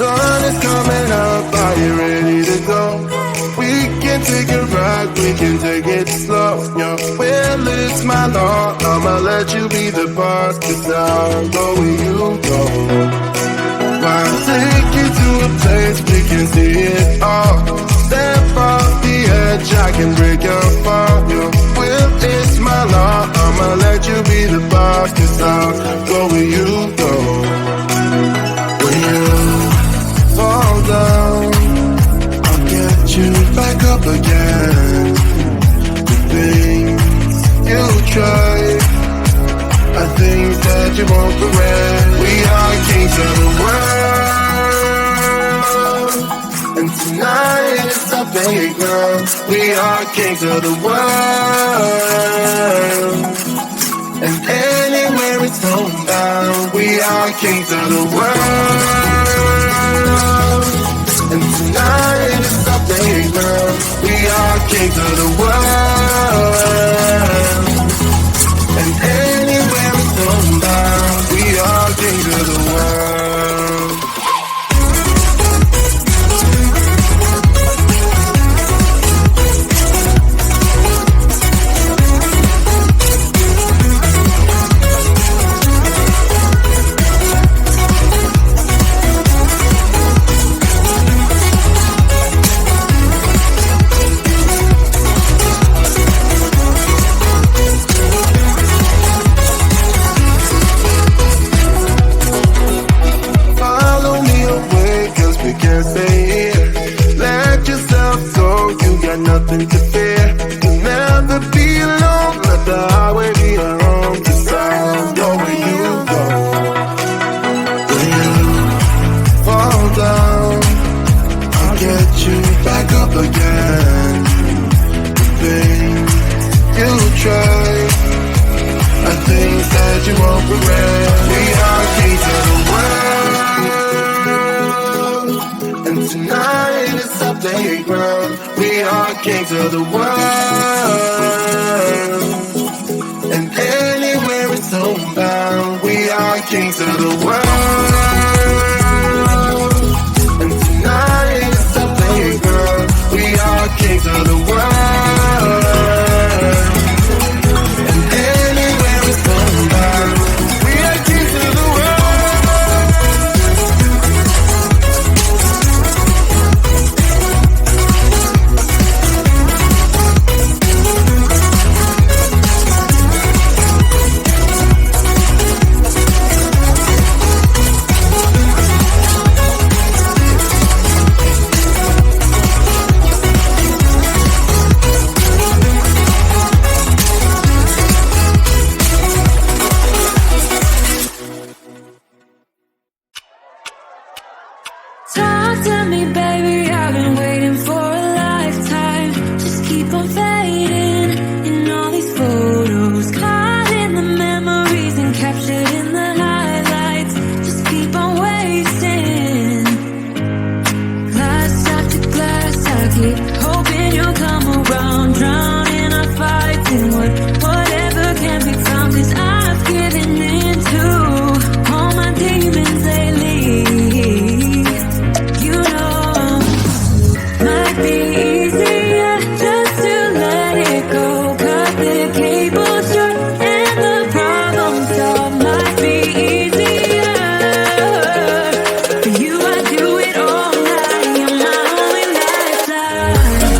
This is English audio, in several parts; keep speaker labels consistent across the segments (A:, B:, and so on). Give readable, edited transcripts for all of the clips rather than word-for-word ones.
A: sun is coming up, are you ready to go? We can take a ride, we can take it slow. Your will is my law, I'ma let you be the boss, 'cause I'll go where you go. I'll take you to a place we can see it all. Step off the edge, I can break your fall. Your will is my law, I'ma let you be the boss, 'cause I'll go where you go. When you fall down, I'll get you back up again. The things you try, I think that you won't regret. We are kings of the world, and tonight is our playground. We are kings of the world, and anywhere it's homebound. We are kings of the world, and tonight is our playground. We are kings of the world, and anywhere it's homebound. We are kings of the world. Nothing to fear, you'll never be alone. Let the highway be your home, 'cause I'll go where you go. When you fall down, I'll get you back up again. The things you try, I think that you won't regret. We are kings of the world, and tonight is our playground. We are kings of the world, and anywhere it's homebound. We are kings of the world, and tonight is our playground. We are kings of the world, and anywhere it's homebound. We are kings of the world.
B: Talk to me, baby, I've been waiting for a lifetime. Just keep on fading in all these photos, caught in the memories and captured in the highlights. Just keep on wasting glass after glass. I keep hoping you'll come around, drown in our fights and whatever can be found. 'Cause I've given in to all my demons lately. Might be easier just to let it go. Cut the cable short and the problem solved. Might be easier for you. I do it all night. You're my only lifeline.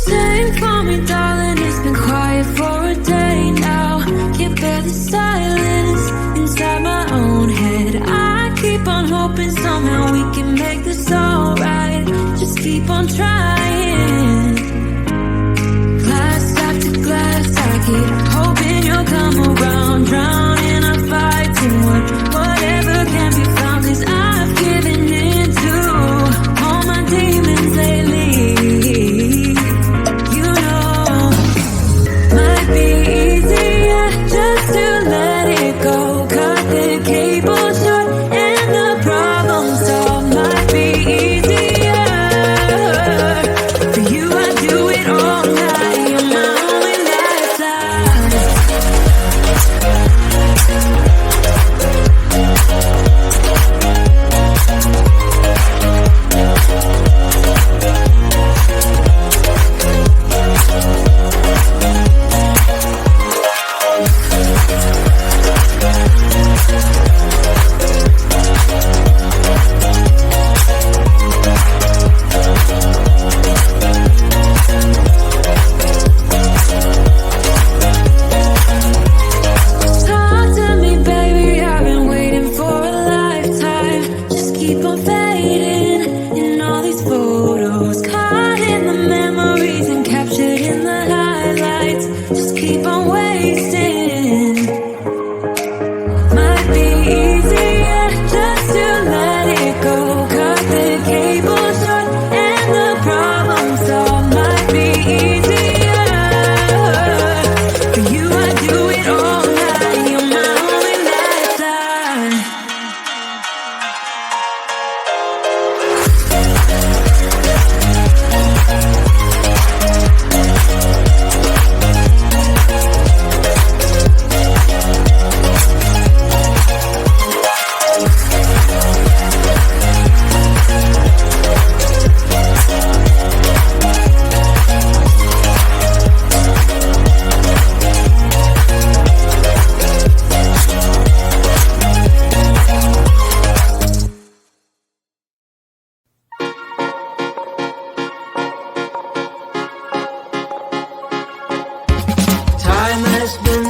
B: Sing for me, darling, it's been quiet for a day now. Can't bear the silence inside my own head. I keep on hoping somehow we can make this alright. Just keep on trying. Glass after glass, I keep hoping you'll come around, drown in our fights and whatever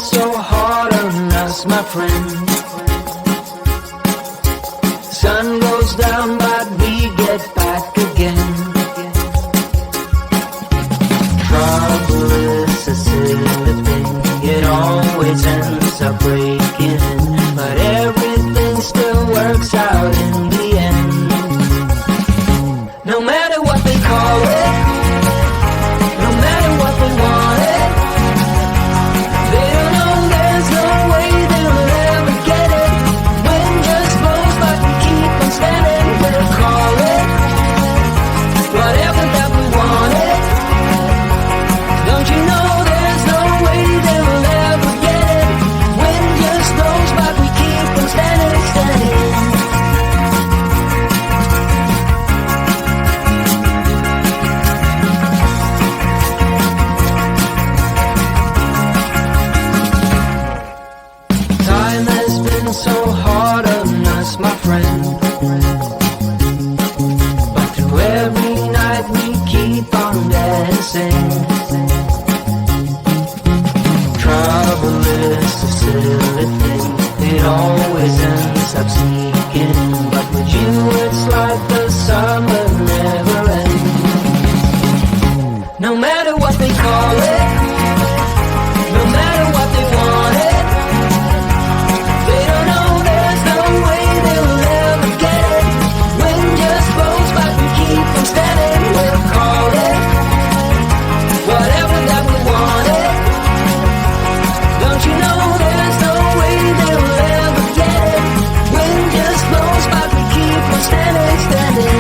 C: so hard on us, my friend. Sun goes down, but we get back again. Trouble is a silly thing, it always ends up breaking, but everything still works out in the end. No matter what they call it, no matter what they want it, they don't know there's no way they'll ever get it. Wind just blows, but we keep on standing. We'll call it whatever that we want it. Don't you know there's no way they'll ever get it? Wind just blows, but we keep on standing, standing. Time has been so hard on us, my friend, but through every night we keep on dancing. Trouble is a silly thing, it always ends up sneaking, but with you it's like the summer never ends. No matter what they call it, no matter what they want it, they don't know there's no way they'll ever get it. Wind just blows, but we keep on standing. We'll call it whatever that we want it. Don't you know there's no way they'll ever get it? Wind just blows, but we keep on standing, standing.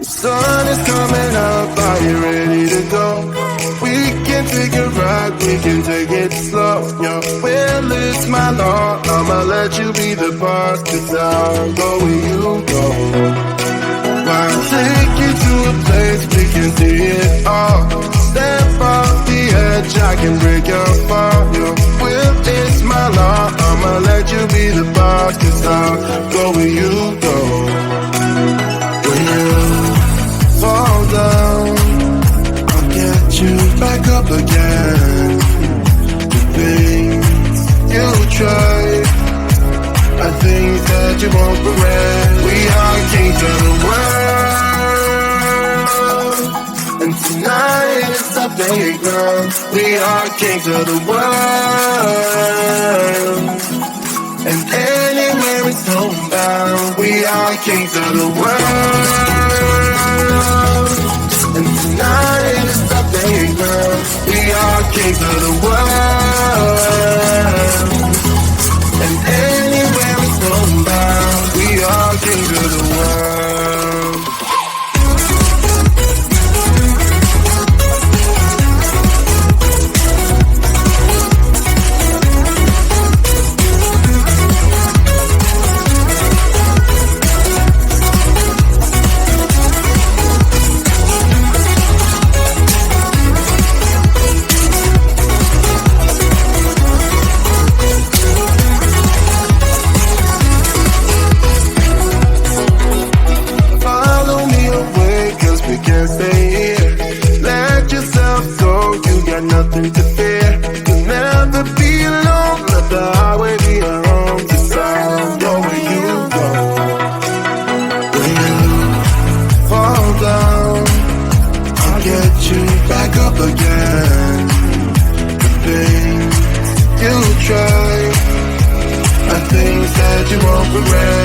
A: The sun is coming up, are you ready to go? We can take a ride, we can take it slow. Yo, well, it's my law, I'ma let you be the boss, 'cause I'll go where you go. I'll take you to a place we can see it all. Step off the edge, I can break your fall. Yo, well, it's my law, I'ma let you be the boss, 'cause I'll go where you go. When you fall down, I'll get you back up again. The things you tried are things that you won't regret. We are kings of the world, and tonight is our playground. We are kings of the world, and anywhere it's homebound. We are kings of the world, and tonight is our playground. We are kings of the world, and anywhere it's homebound. We are kings of the world. Nothing to fear, you'll never be alone. Let the highway be your home. Just I'll go where you go. When you fall down, I'll get you back up again. The things you try are things that you won't regret.